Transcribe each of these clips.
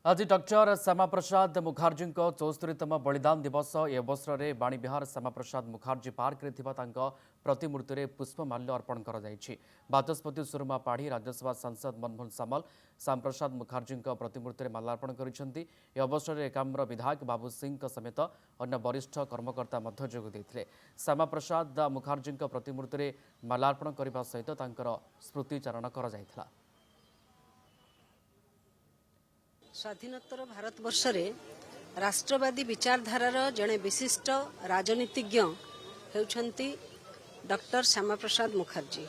आज डॉक्टर श्यामा प्रसाद मुखर्जी 74तम बलिदान दिवस ए अवसर में बाणीविहार श्यामा प्रसाद मुखर्जी पार्क रे थिबा तांको प्रतिमूर्ति रे पुष्पमाल्य अर्पण कर बाचस्पति सुरमा पाढ़ी राज्यसभा सांसद मनमोहन सामल श्यामा प्रसाद मुखर्जी प्रतिमूर्ति रे माल्यार्पण करिसेंती। ए अवसर में एकाम्र विधायक बाबू सिंह समेत अन्य वरिष्ठ कर्मकर्ता मध्य जोग देथिले। श्यामा प्रसाद मुखर्जी प्रतिमूर्ति रे माल्यार्पण करने सहित तांकर स्मृतिचारण कर जायथिला। स्वाधीनोत्तर भारतवर्ष रे राष्ट्रवादी विचारधारार जड़े विशिष्ट राजनीतिज्ञ होउछंती डॉक्टर श्यामा प्रसाद मुखर्जी।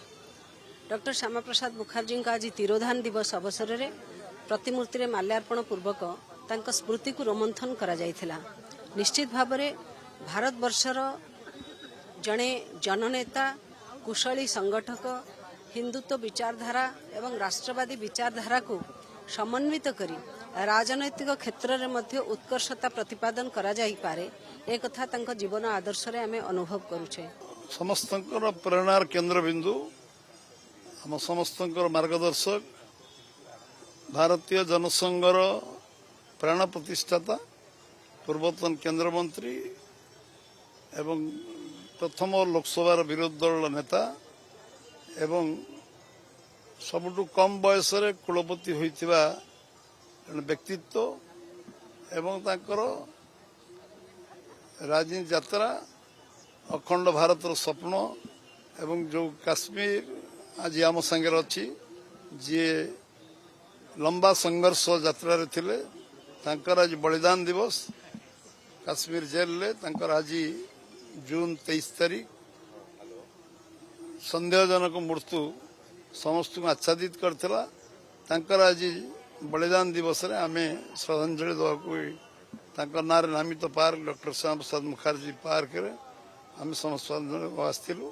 डॉक्टर श्यामा प्रसाद मुखर्जी का आज तिरोधान दिवस अवसर में प्रतिमूर्ति रे माल्यार्पण पूर्वक तांको स्मृति को रोमंथन करा जायथिला। निश्चित भाव में भारतवर्षर जड़े जननेता, कुशली संगठक, हिंदुत्व विचारधारा एवं राष्ट्रवादी विचारधारा को समन्वित करी राजनैतिक क्षेत्र में मध्य उत्कर्षता प्रतिपादन करा जाई पारे एक कथा तांको जीवन आदर्श रे आमे अनुभव करूछे। समस्तंकर प्रेरणार केंद्र बिंदु हम समस्तंकर मार्गदर्शक भारतीय जनसंघर प्राण प्रतिष्ठाता पूर्वतन केंद्र मंत्री एवं प्रथम लोकसभा विरोधी दल नेता एवं सबुठु कम बयस कुलपति होइतिबा व्यक्तित्व एवं तांकर राजनीति यात्रा अखंड भारतर स्वप्न एवं जो काश्मीर आज आम संगे अच्छी जी लंबा संघर्ष यात्रा रे थिले तांकर आज बलिदान दिवस काश्मीर जेल ले तांकर आज जून 23 तारीख संदेहजनक मृत्यु समस्त को आच्छादित करथिला। तांकर आज बलिदान दिवस रे आमे श्रद्धांजलि देवाकू तांकर नारे नामित park doctor Shyama Prasad Mukherjee park रे आमे समस्त आस्थिलु।